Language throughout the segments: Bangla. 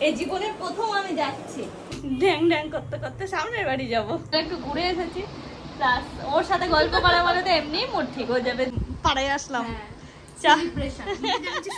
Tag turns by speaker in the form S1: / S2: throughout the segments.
S1: এই জীবনের প্রথম আমি যাচ্ছি ড্যাং ড্যাং করতে করতে সামনের বাড়ি যাবো। একটু ঘুরে এসেছি, প্লাস ওর সাথে গল্প করা বলে তো এমনি মুড ঠিক হয়ে যাবে। পাড়ায় আসলাম।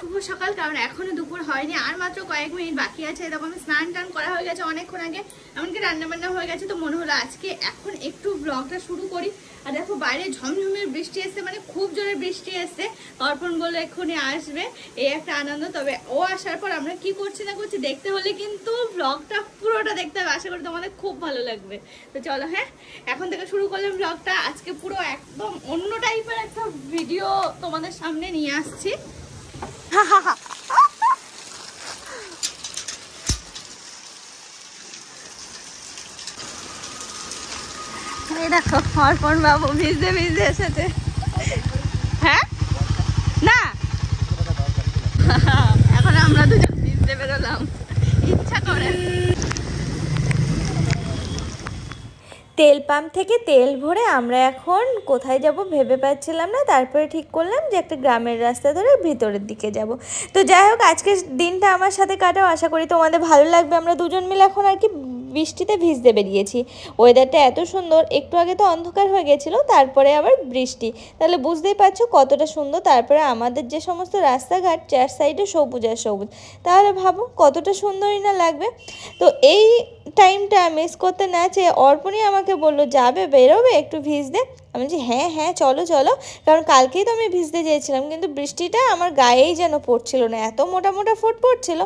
S2: শুভ সকাল, কারণ এখনো দুপুর হয়নি, আর মাত্র কয়েক মিনিট বাকি আছে। দেখো আমি স্নান টান করা হয়ে গেছে অনেকক্ষণ আগে, এমনকি রান্না বান্না হয়ে গেছে। তো মনে হলো আজকে এখন একটু ব্লগটা শুরু করি। আর দেখো বাইরে ঝমঝমের বৃষ্টি এসছে, মানে খুব জোরে বৃষ্টি এসছে। অর্পণ বললো এক্ষুনি আসবে, এই একটা আনন্দ। তবে ও আসার পর আমরা কি করছি না করছি দেখতে হলে কিন্তু ব্লগটা পুরোটা দেখতে হবে। আশা করি তোমাদের খুব ভালো লাগবে। তো চলো, হ্যাঁ এখন থেকে শুরু করলাম ব্লগটা। আজকে পুরো একদম অন্য টাইপের একটা ভিডিও তোমাদের সামনে নিয়ে আসছি।
S1: এই দেখো অর্পণ বাবু ভিজতে ভিজতে এসেছে। হ্যাঁ না এখন আমরা দুজন ভিজতে বেরোলাম, ইচ্ছা করে।
S3: তেল পাম্প থেকে তেল ভরে আমরা এখন কোথায় যাব ভেবে পাচ্ছিলাম না। তারপরে ঠিক করলাম যে একটা গ্রামের রাস্তা ধরে ভিতরের দিকে যাব। তো যাই হোক, আজকের দিনটা আমার সাথে কাটাও, আশা করি তোমাদের ভালো লাগবে। আমরা দুজন মিলে এখন আর কি বৃষ্টিতে ভিজতে বেরিয়েছি। ওয়েদারটা এত সুন্দর, একটু আগে তো অন্ধকার হয়ে গেছিলো, তারপরে আবার বৃষ্টি, তাহলে বুঝতেই পারছো কতটা সুন্দর। তারপরে আমাদের যে সমস্ত রাস্তাঘাট চার সাইডে সবুজ আর সবুজ, তাহলে ভাবো কতটা সুন্দরই না লাগবে। তো এই টাইমটা মিস করতে না চেয়ে অর্পণই আমাকে বললো যাবে, বেরোবে একটু ভিজতে। আমি বলছি হ্যাঁ হ্যাঁ চলো চলো, কারণ কালকেই তো আমি ভিজতে চেয়েছিলাম, কিন্তু বৃষ্টিটা আমার গায়েই যেন পড়ছিল না, এত মোটা মোটা ফোঁট পড়ছিল।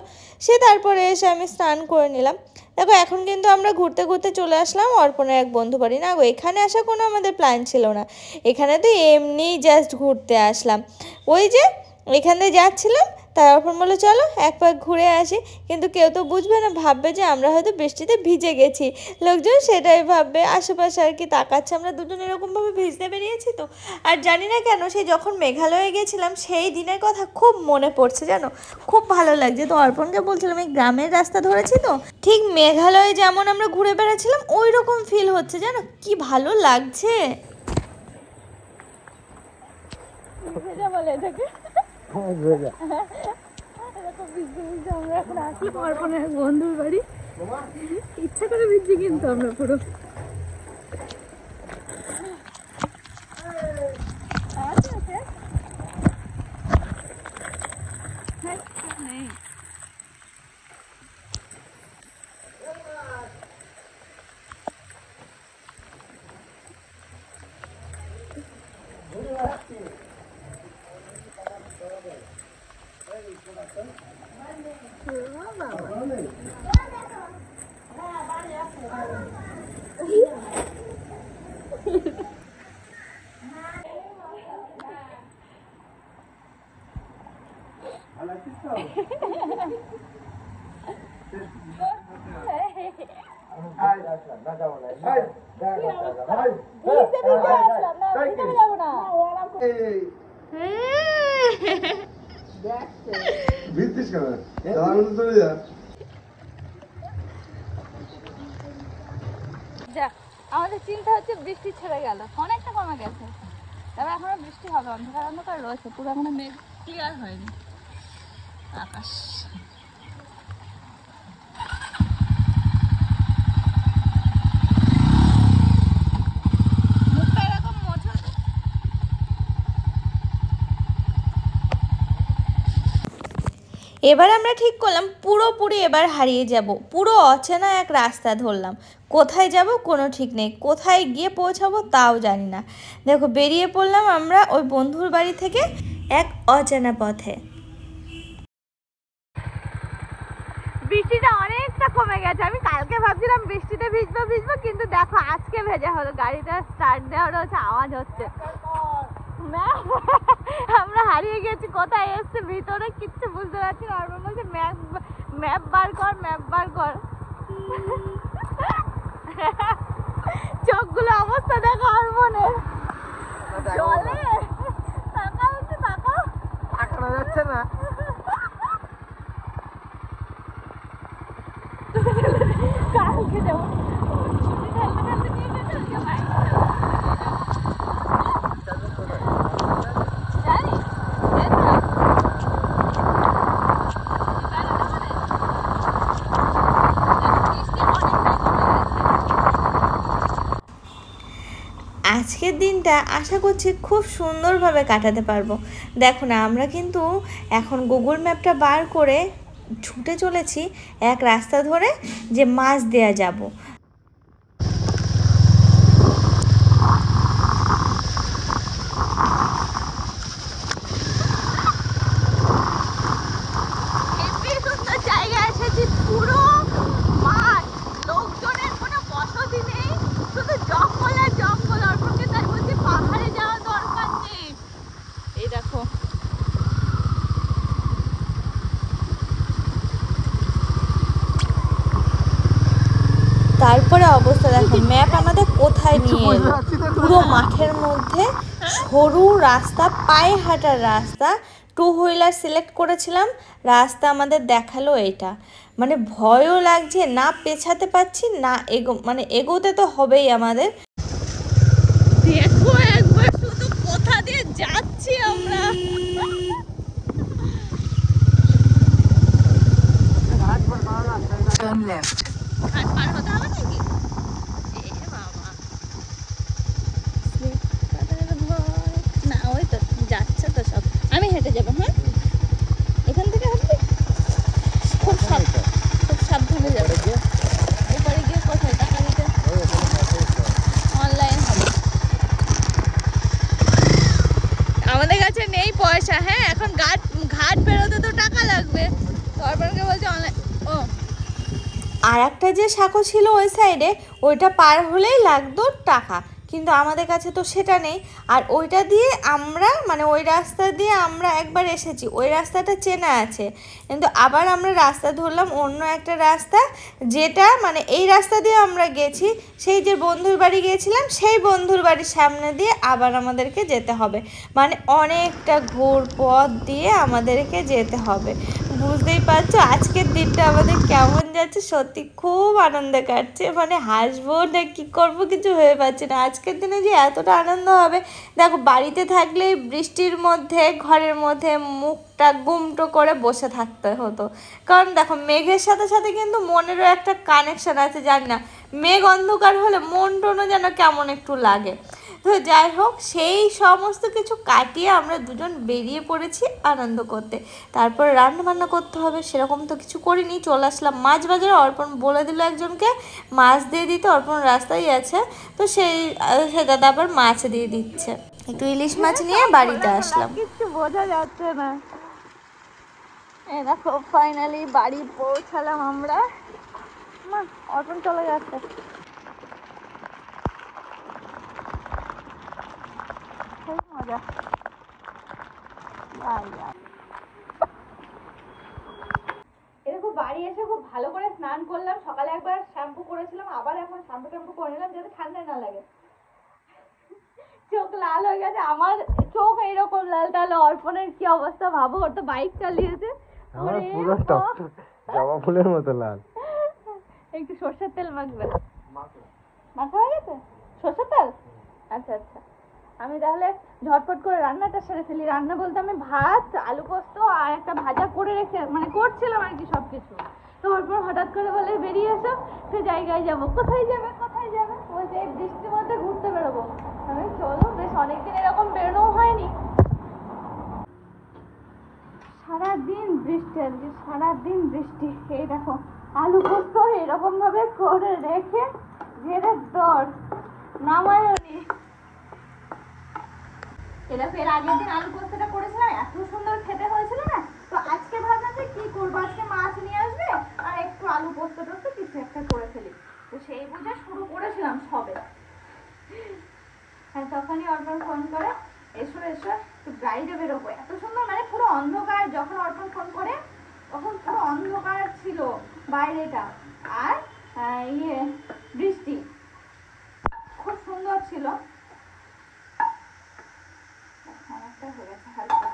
S3: সে তারপরে এসে আমি স্নান করে নিলাম। দেখো এখন কিন্তু আমরা ঘুরতে ঘুরতে চলে আসলাম অর্পণের এক বন্ধু বাড়ি। না গো, এখানে আসা কোনো আমাদের প্ল্যান ছিল না, এখানে তো এমনি জাস্ট ঘুরতে আসলাম। ওই যে এখান দিয়ে যাচ্ছিলাম, তাই অর্পণ বললো চলো এক পাক ঘুরে আসি। কিন্তু কেউ তো বুঝবে না, ভাববে যে আমরা হয়তো বৃষ্টিতে ভিজে গেছি। লোকজন সেটাই ভাববে, আশেপাশে আর কি তাকাচ্ছে, আমরা দুজন এরকমভাবে ভিজতে বেরিয়েছি। তো আর জানি না কেন সেই যখন মেঘালয়ে গেছিলাম সেই দিনের কথা খুব মনে পড়ছে, জানো খুব ভালো লাগছে। তো অর্পণকে বলছিলাম এই গ্রামের রাস্তা ধরেছি তো, ঠিক মেঘালয়ে যেমন আমরা ঘুরে বেড়াচ্ছিলাম ওই রকম ফিল হচ্ছে, জানো কি ভালো লাগছে।
S1: আমরা এখন আসি অর্পণের বন্ধুর বাড়ি, ইচ্ছা করে ভিজছি কিন্তু আমরা পুরো। আমাদের চিন্তা হচ্ছে বৃষ্টি ছেড়ে গেল, অনেকটা কমে গেছে, তবে এখনো বৃষ্টি হবে, অন্ধকার অন্ধকার রয়েছে, পুরো এখনো মেঘ ক্লিয়ার হয়নি আকাশ।
S3: এবার আমরা ঠিক করলাম পুরোপুরি এবার হারিয়ে যাব, পুরো অচেনা এক রাস্তা ধরলাম। কোথায় যাব কোনো ঠিক নেই, কোথায় গিয়ে পৌঁছাবো তাও জানি না। দেখো বেরিয়ে পড়লাম আমরা ওই বন্ধুর বাড়ি থেকে এক অচেনা পথে।
S1: বৃষ্টিটা অনেকটা কমে গেছে, আমি কালকে ভাবছিলাম বৃষ্টিতে ভিজবো ভিজবো, কিন্তু দেখো আজকে ভেজা হলো, গাড়িটা স্টার্ট দেওয়ার হচ্ছে আওয়াজ হচ্ছে। আমরা হারিয়ে গেছি, কোথায় এসছে ভিতরে কিচ্ছু বুঝতে পারছি না। আর বলছে ম্যাপ বার কর, ম্যাপ বার কর। চোখগুলো অবস্থা দেখো আর মনে চলে, তাকাও হচ্ছে তাকাও, তাকানো যাচ্ছে না। কালকে যাবো জানি
S3: দিনটা আশা করছি খুব সুন্দরভাবে কাটাতে পারবো। দেখো না, আমরা কিন্তু এখন গুগল ম্যাপটা বার করে ছুটে চলেছি এক রাস্তা ধরে যে মাছ দেয়া যাব। তারপরে অবস্থা দেখো, ম্যাপ আমাদের কোথায় নিয়ে এলো, পুরো মাঠের মধ্যে সরু রাস্তা, পায়ে হাঁটার রাস্তা, 2 হুইলার সিলেক্ট করেছিলাম, রাস্তা আমাদের দেখালো এটা। মানে ভয়ও লাগছে, না পেছাতে পারছি না এগোতে তো হবেই আমাদের।
S1: দেখো একবার শুধু কোথা দিয়ে যাচ্ছি আমরা।
S4: Turn left.
S1: আর পার হতে হবে নাকি? এ বাবা, না ওই তো যাচ্ছে তো সব। আমি হেঁটে যাবো। হ্যাঁ, এখান থেকে হাঁটবি, খুব সাবধানে যাবে। এরপরে গিয়ে কোথায় টাকা দিতে? অনলাইন হবে। আমাদের কাছে নেই পয়সা। হ্যাঁ, এখন ঘাট বেরোতে তো টাকা লাগবে। তারপরে বলছে অনলাইন। ও,
S3: আর একটা যে সাঁকো ছিল ওই সাইডে, ওইটা পার হলেই লাগতো টাকা, কিন্তু আমাদের কাছে তো সেটা নেই। আর ওইটা দিয়ে আমরা ওই রাস্তা দিয়ে আমরা একবার এসেছি, ওই রাস্তাটা চেনা আছে, কিন্তু আবার আমরা রাস্তা ধরলাম অন্য একটা রাস্তা, যেটা এই রাস্তা দিয়ে আমরা গেছি, সেই যে বন্ধুর বাড়ি গিয়েছিলাম সেই বন্ধুর বাড়ির সামনে দিয়ে আবার আমাদেরকে যেতে হবে। অনেকটা ঘোর পথ দিয়ে আমাদেরকে যেতে হবে। বুঝতেই পারছো আজকের দিনটা আমাদের কেমন যাচ্ছে। সত্যি খুব আনন্দে কাটছে, হাসবো না কি করবো কিছু ভেবে পাচ্ছি না। আজকের দিনে যে এতটা আনন্দ হবে, দেখো বাড়িতে থাকলে বৃষ্টির মধ্যে ঘরের মধ্যে মুখটা গুমটো করে বসে থাকতে হতো, কারণ দেখো মেঘের সাথে সাথে কিন্তু মনেরও একটা কানেকশান আছে। জানি না, মেঘ অন্ধকার হলে মন টনও যেন কেমন একটু লাগে। তো যাই হোক, সেই সমস্ত কিছু কাটিয়ে আমরা দুজন বেরিয়ে পড়েছি আনন্দ করতে। তারপর রান্না বান্না করতে হবে, সেরকম তো কিছু করিনি, চলে আসলাম মাছ বাজারে। অর্পণ বলে দিল একজনকে মাছ দিয়ে দিতে, অর্পণ রাস্তায় আছে, তো সে দাদা আবার মাছ দিয়ে দিচ্ছে। একটু ইলিশ মাছ নিয়ে বাড়িতে আসলাম।
S1: কিছু বোঝা যাচ্ছে না। দেখো ফাইনালি বাড়ি পৌঁছালাম আমরা। অর্পণ চলে যাচ্ছে। মজা। এরকম বাড়ি এসে খুব ভালো করে স্নান করলাম। সকালে একবার শ্যাম্পু করেছিলাম, আবার এখন শ্যাম্পু করে নিলাম যাতে ঠান্ডা না লাগে। চোখ লাল হয়ে গেছে, আমার চোখ এইরকম লাল, তাহলে অর্পণের কি অবস্থা ভাবো। ওর তো বাইক চালিয়েছে,
S5: আমার পুরো জবা ফুলের মতো লাল।
S1: একটু সরষের তেল মাখবে, মাখা হয়ে গেছে সরষের তেল। আচ্ছা আচ্ছা, আমি তাহলে ঝটপট করে রান্নাটা সেরে ফেলি। রান্না বলতে আমি ভাত, আলু পোস্ত আর একটা ভাজা করে রেখে করছিলাম আর কি সবকিছু। তো ওরপর হঠাৎ করে বলে বেরিয়ে এসো, সে জায়গায় যাবো। কোথায় যাবে বলছে এই বৃষ্টির মধ্যে ঘুরতে বেরোবো। আমি চলো, বেশ অনেকদিন এরকম বেরোনো হয়নি। সারাদিন বৃষ্টি। এই দেখো আলু পোস্ত এরকম ভাবে করে রেখে ঝেড়ে দৌড় নামায়নি। এরকম এর আগের দিন আলু পোস্তটা করেছিলাম, এত সুন্দর খেতে হয়েছিল না। তো আজকে ভাবলাম যে কি করবো, আজকে মাছ নিয়ে আসবে আর একটু আলু পোস্ত টোস্ত কিছু একটা করে ফেলি। তো সেই বুঝে শুরু করেছিলাম সবে। হ্যাঁ, তখনই অর্পণ ফোন করে এসো একটু বাইরে বেরোবো। এত সুন্দর, পুরো অন্ধকার। যখন অর্পণ ফোন করে তখন পুরো অন্ধকার ছিল বাইরেটা, আর বৃষ্টি খুব সুন্দর ছিল। অনেকটা হয়ে গেছে হালকা।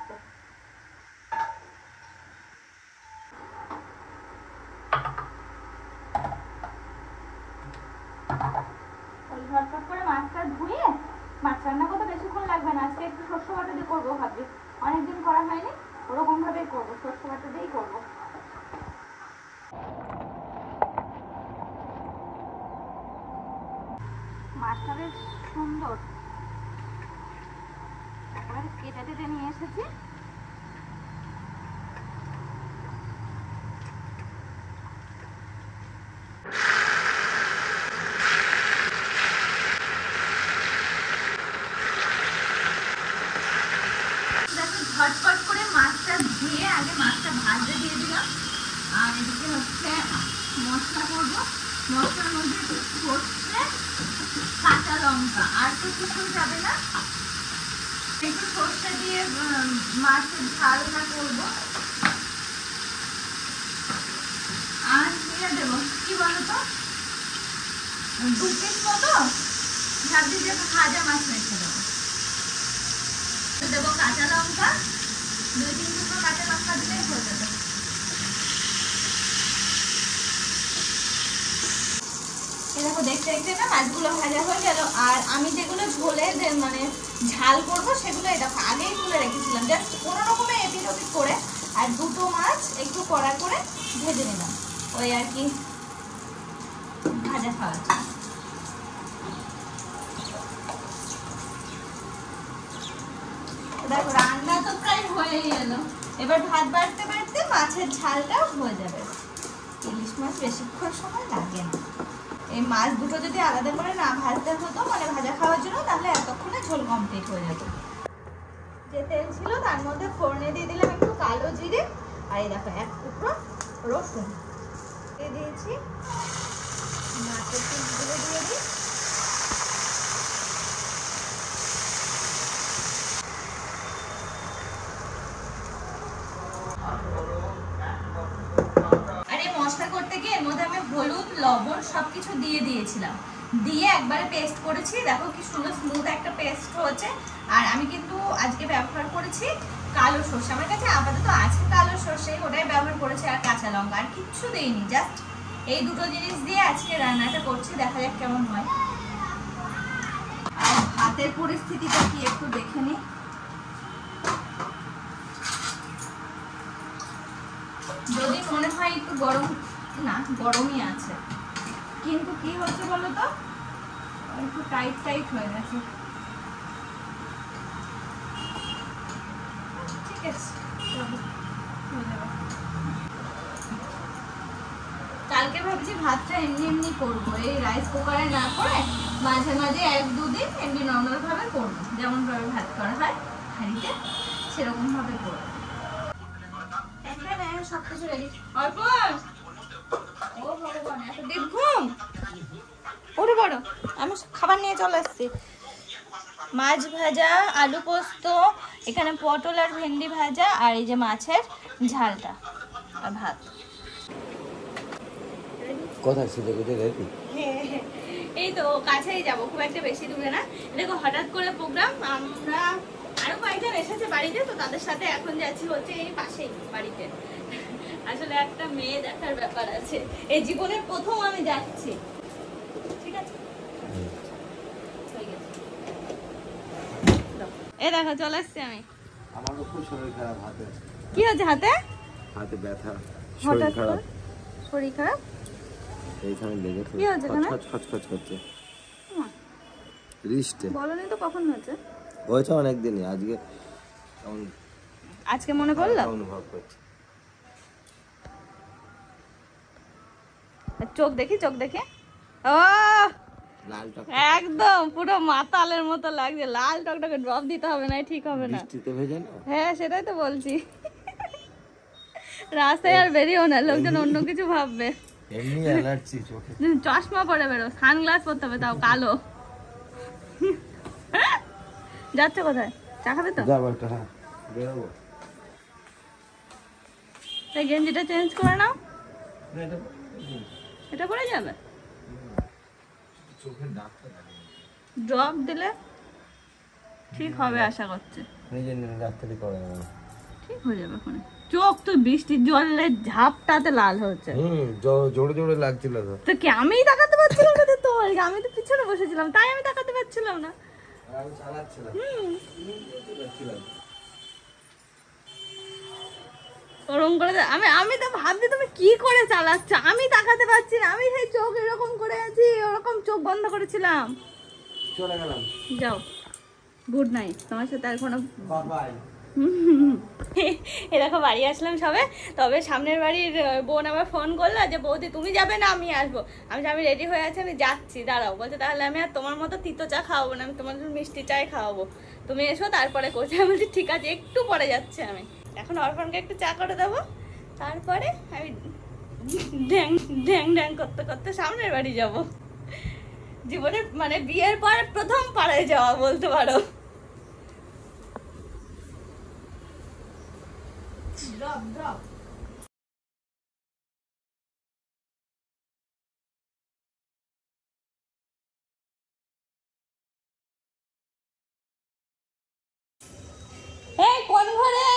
S1: ঝটপট করে মাছটা ধুয়ে, মাছ রান্না করতে বেশিক্ষণ লাগবে না। আজকে একটু সরষে বাটা দিয়ে করবো ভাবছি, অনেকদিন করা হয়নি, ওরকম ভাবেই করবো, সরষে বাটা দিয়েই করবো। মাছটা বেশ সুন্দর, কেটে টেটে নিয়ে এসেছি। ঝটপট করে মাছটা ধুয়ে আগে মাছটা ভাজতে দিয়ে দিলাম। আর এদিকে হচ্ছে মশলা করবো। মশলার মধ্যে সর্ষে, কাঁচা লঙ্কা, আর তো কিছু যাবে না। একটু সর্ষে দিয়ে মাছের ঝালটা করবো। আর দিয়ে দেবো কি বলতো, 2 পিস মতো ভাবছি যে ভাজা মাছ রেখে দেবো। দেবো কাঁচা লঙ্কা, 2-3 টুকরো কাঁচা লঙ্কা দিলেই হয়ে যাবে। দেখো দেখতে দেখতে না মাছগুলো ভাজা হয়ে গেল। আর আমি যেগুলো ঝোলে মানে ঝাল করবো সেগুলো দেখো আগেই তুলে রেখেছিলাম, জাস্ট কোনো রকমে এপিট ওপিট করে। আর 2টো মাছ একটু কড়া করে ভেজে নিলাম, ওই আর কি ভাজা খাওয়ার জন্য। দেখো রান্না তো প্রায় হয়ে গেল, এবার ভাত বাড়তে বাড়তে মাছের ঝালটাও হয়ে যাবে। ইলিশ মাছ বেশিক্ষণ সময় লাগে না। এই মাছ দুটো যদি আলাদা করে না ভাজতে হতো মানে ভাজা খাওয়ার জন্য, তাহলে এতক্ষণে ঝোল কমপ্লিট হয়ে যেত। যে তেল ছিল তার মধ্যে ফোড়নে দিয়ে দিলাম একটু কালো জিরে, আর এই দেখো 1 টুকরো রসুন দিয়ে দিয়েছি। মাছের পিসগুলো দিয়ে দিই। আর এই মশলা করতে গিয়ে এর মধ্যে আমি হলুদ, লবণ সবকিছু দিয়ে দিয়েছিলাম, দিয়ে একবারে পেস্ট করেছি। দেখো কি সুন্দর স্মুথ একটা পেস্ট হচ্ছে। আর আমি কিন্তু আজকে ব্যবহার করেছি কালো সর্ষে, আমার কাছে আপাতত আছে কালো সর্ষে, ওটাই ব্যবহার করেছি। আর কাঁচা লঙ্কা, আর কিচ্ছু দেইনি, জাস্ট এই দুটো জিনিস দিয়ে আজকে রান্নাটা করছি। দেখা যাক কেমন হয়। আর ভাতের পরিস্থিতিটা কি একটু দেখে নিই। যদি মনে হয় একটু গরম, না গরমই আছে, কিন্তু কি হচ্ছে বলো তো, একটু টাইট টাইট হয়ে গেছে। ঠিক আছে, কালকে ভাবছি ভাতটা এমনি এমনি করবো, এই রাইস কুকারে না করে মাঝে মাঝে 1-2 দিন এমনি নর্মাল ভাবে করবো, যেমন ভাবে ভাত করা হয় হাঁড়িতে, সেরকম ভাবে করবো। সবকিছু রেডি। অর্পণ, ও ভগবান, এত ডিপ ঘুম, উঠে পড়ো, আমি খাবার নিয়ে চলে এসেছি। মাছ ভাজা, আলু পোস্ত, এখানে পটল আর ভেন্ডি ভাজা, আর এই যে মাছের ঝালটা আর ভাত।
S5: কোথায় ছিল রেডি?
S1: এই তো কাছেই যাবো, খুব একটা বেশি দূরে না। দেখো হঠাৎ করে প্রোগ্রাম, আমরা আরো কয়েকজন এসেছে বাড়িতে, তো তাদের সাথে এখন যাচ্ছি হচ্ছে এই পাশেই বাড়িতে। আসলে একটা মেয়ে দেখার ব্যাপার আছে, এই জীবনের প্রথম আমি যাচ্ছি। ঠিক আছে, এই দেখো চলে আসছি আমি।
S5: আমার খুব শরীর খারাপ, হাতে
S1: কি হচ্ছে? হাতে
S5: হাতে ব্যথা,
S1: শরীর
S5: শরীর খারাপ।
S1: শরীর খারাপ
S5: এইখানে লেগেছে,
S1: কি হচ্ছে এখানে?
S5: খচখচ করছে রিস্টে।
S1: বলনি তো কখন হয়েছে?
S5: হয়েছে অনেক দিনই, আজকে
S1: আজকে মনে পড়লো।
S5: অনুভব করছি।
S1: চোখ দেখি, চোখ দেখে ও
S5: লাল টক
S1: একদম পুরো মাতালের মতো লাগছে। লাল টকটকে ড্রপ দিতে হবে না, ঠিক হবে না।
S5: বৃষ্টিতে ভেজে না?
S1: হ্যাঁ সেটাই তো বলছি। রাস্তায় আর বেরিয়েও না, লোকজন অন্য কিছু ভাববে।
S5: এমনি অ্যালার্জি চোখে।
S1: চশমা পরে বেরো, সানগ্লাস পরতে হবে, তাও কালো। যাচ্ছে কোথায়? চা খাবে তো?
S5: যাবো একটা, হ্যাঁ বেরোবো।
S1: এই গেঞ্জিটা চেঞ্জ করে নাও,
S5: না,
S1: এটা পরে যাবে।
S5: চোখের ডাক্তার
S1: ড্রপ দিলে ঠিক হবে আশা করছে।
S5: নিজে ডাক্তারি করে না,
S1: ঠিক হয়ে যাবে ওখানে। চোখ তো বৃষ্টির জলে ঝাপটাতে লাল হচ্ছে।
S5: জোরে জোরে লাগছিল তো।
S1: তো কি আমিই তাকাতে পারছিলাম না তোমার? আমি তো পিছনে বসেছিলাম, তাই আমি তাকাতে পারছিলাম না।
S5: আমি চালাচ্ছিলাম।
S1: ওরকম করে আমি তো ভাবছি তুমি কি করে চালাচ্ছ, আমি তাকাতে পারছি না। আমি সেই চোখ এরকম করে আছি, ওরকম চোখ বন্ধ করেছিলাম।
S5: চলে গেলাম।
S1: যাও,
S2: গুড নাইট, তোমার সাথে আর কোনো এ দেখো বাড়ি আসলাম সবে। তবে সামনের বাড়ির বোন আবার ফোন করলো যে বৌদি তুমি যাবে না আমি আসবো। আমি রেডি হয়ে আছি, আমি যাচ্ছি, দাঁড়াও। বলছে তাহলে আমি আর তোমার মতো তিতো চা খাওয়াবো না, আমি তোমার মিষ্টি চাই খাওয়াবো, তুমি এসো তারপরে করছি। আমি বলছি ঠিক আছে, একটু পরে যাচ্ছে। আমি এখন অর্পণকে একটু চা করে দেবো, তারপরে আমি ড্যাং ড্যাং ড্যাং করতে করতে সামনের বাড়ি যাব। জীবনে মানে বিয়ের পর প্রথম পাড়ায় যাওয়া বলতে পারো। Drop, drop. এই কোন ঘরে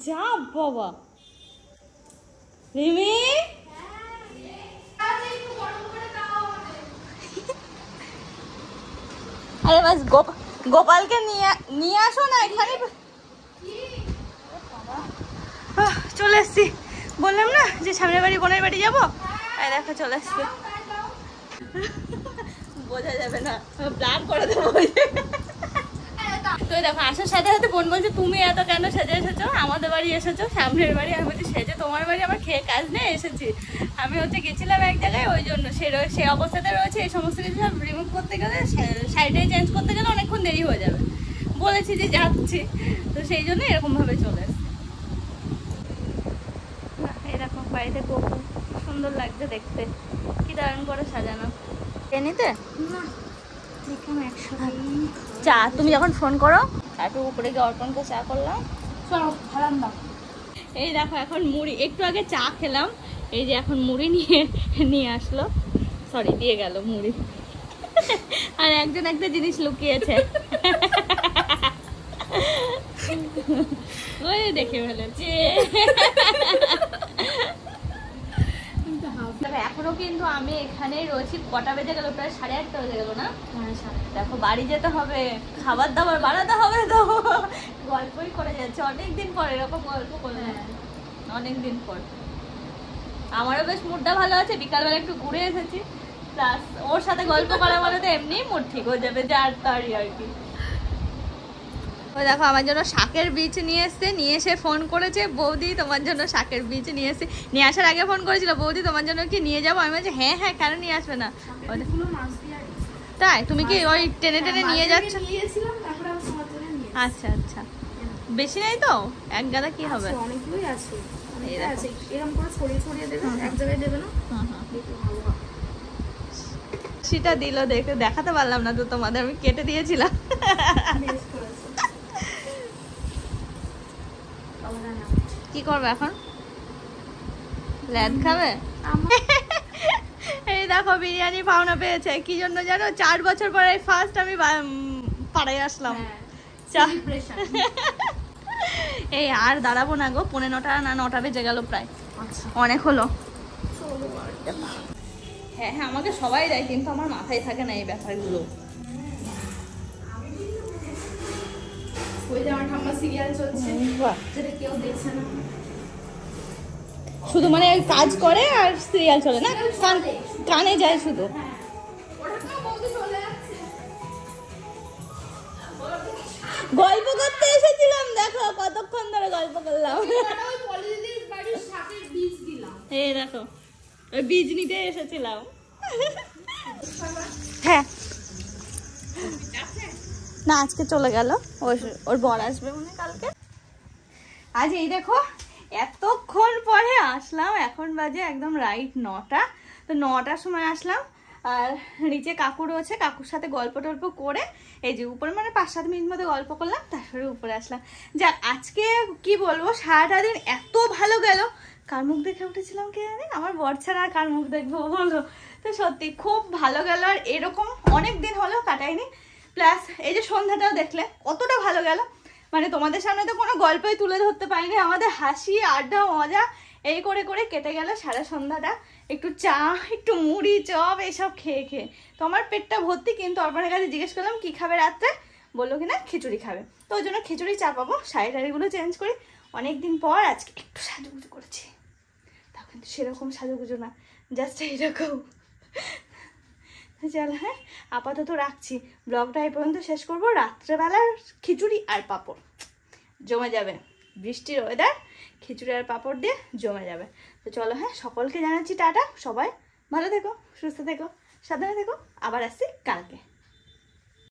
S2: যা বাবা রিমি, আরে বাস গোপালকে নিয়ে আসো না এখানে। চলে এসছি, বললাম না যে সামনের বাড়ি বোনের বাড়ি যাবো। এই দেখো চলে এসছি, বোঝা যাবে না, ব্লার করে দেবো। তো দেখো আসার সাথে সাথে বোন বলছে তুমি এত কেন সেজে এসেছো, আমাদের বাড়ি এসেছো সামনের বাড়ি। আমি বলছি সেজে তোমার বাড়ি আমার খেয়ে কাজ নেই এসেছি। আমি গেছিলাম এক জায়গায়, ওই জন্য সে অবস্থাতে রয়েছে। এই সমস্ত কিছু সব রিমুভ করতে গেলে, সাইডে চেঞ্জ করতে গেলে অনেকক্ষণ দেরি হয়ে যাবে। বলেছি যে যাচ্ছি, তো সেই জন্য এরকমভাবে চলে এসছি। এরকম বাড়িতে খুব সুন্দর লাগছে দেখতে, কি দারুণ করে সাজানো। এনিতে চা তুমি যখন ফোন করো তারপর উপরে গিয়ে অর্পণকে চা করলাম। এই দেখো এখন মুড়ি, একটু আগে চা খেলাম, এই যে এখন মুড়ি নিয়ে আসলো, সরি দিয়ে গেল মুড়ি। আর একজন একটা জিনিস লুকিয়েছে, ওই দেখে ফেলেছে। এখনো কিন্তু আমি এখানেই রয়েছি। কটা বেজে গেল? প্রায় 8:30 বেজে গেল না? দেখো বাড়ি যেতে হবে, খাবার দাবার বানাতে হবে, তো গল্পই করে যাচ্ছে। অনেকদিন পর এরকম গল্প করলাম, অনেকদিন পর। আমারও বেশ মুডটা ভালো আছে, বিকালবেলা একটু ঘুরে এসেছি, প্লাস ওর সাথে গল্প করা মানে তো এমনি মুড ঠিক হয়ে যাবে, যে আর তারই আর কি। ও দেখো আমার জন্য শাকের বীজ নিয়ে এসছে, নিয়ে এসে ফোন করেছে বৌদি তোমার জন্য শাকের বীজ নিয়ে এসছে। নিয়ে আসার আগে ফোন করেছিল বৌদি তোমার জন্য কি নিয়ে যাবো? আমি বলছি হ্যাঁ হ্যাঁ কেন নিয়ে আসবে না। তাই তুমি কি ওই টেনে টেনে নিয়ে যাচ্ছ? আচ্ছা আচ্ছা, বেশি নেই তো, এক গাদা কি হবে?
S1: অনেকগুলোই আছে, এরকম করে ছড়িয়ে ছড়িয়ে দেবে, এক জায়গায় দেবে না।
S2: সেটা দিল, দেখে দেখাতে পারলাম না তো তোমাদের, আমি কেটে দিয়েছিলাম। কি করবে এখন? ল্যাদ খাবে? এই দেখো বিরিয়ানি পাওনা পেয়েছে, কি জন্য জানো? 4 বছর পরে ফার্স্ট আমি পাড়ায় আসলাম। এই আর দাঁড়াবো না গো, 9:45 না 9টা বেজে গেল প্রায়, অনেক হলো। হ্যাঁ হ্যাঁ আমাকে সবাই দেয়, কিন্তু আমার মাথায় থাকে না এই ব্যাপারগুলো। ওই যে আমার ঠাম্মা সিরিয়াল চলছে, যেটা কেউ দেখছে না, শুধু মানে কাজ করে আর সিরিয়াল চলে না, কানে যায় শুধু। গল্প করতে এসেছিলাম, দেখো কতক্ষণ ধরে গল্প করলাম। এই দেখো ওই বীজ নিতে এসেছিলাম। হ্যাঁ না আজকে চলে গেল, ওর বর আসবে মনে কালকে। আজ এই দেখো এতক্ষণ পরে আসলাম, এখন বাজে একদম রাইট 9টা। তো 9টার সময় আসলাম, আর নিচে কাকু রয়েছে, কাকুর সাথে গল্প টল্প করে এই যে উপরে মানে 5-7 মিনিট মতো গল্প করলাম, তারপরে উপরে আসলাম। যাক আজকে কি বলবো, সারাটা দিন এত ভালো গেল। কার মুখ দেখে উঠেছিলাম কে জানে, আমার বর ছাড়া আর কার মুখ দেখবো বলো। তো সত্যি খুব ভালো গেল, আর এরকম অনেক দিন হলো কাটাইনি। প্লাস এই যে সন্ধ্যাটাও দেখলে কতটা ভালো গেল, মানে তোমাদের সামনে তো কোনো গল্পই তুলে ধরতে পারিনি, আমাদের হাসি আড্ডা মজা এই করে করে কেটে গেল সারা সন্ধ্যাটা। একটু চা, একটু মুড়ি চপ এইসব খেয়ে খেয়ে তো আমার পেটটা ভর্তি। কিন্তু অর্পণের কাছে জিজ্ঞেস করলাম কি খাবে রাত্রে, বললো কিনা খিচুড়ি খাবে, তো ওই জন্য খিচুড়ি চা পাবো। শাড়ি টাড়িগুলো চেঞ্জ করি, অনেকদিন পর আজকে একটু সাজুগুজু করেছি, তা কিন্তু সেরকম সাজুগুজু না, জাস্ট এইরকম। চলো হ্যাঁ, আপাতত রাখছি, ব্লগটা এই পর্যন্ত শেষ করবো। রাত্রেবেলার খিচুড়ি আর পাঁপড় জমে যাবে, বৃষ্টির ওয়েদার, খিচুড়ি আর পাঁপড় দিয়ে জমে যাবে। তো চলো হ্যাঁ, সকলকে জানাচ্ছি টাটা, সবাই ভালো থেকো, সুস্থ থেকো, সাবধানে থেকো, আবার আসছি কালকে।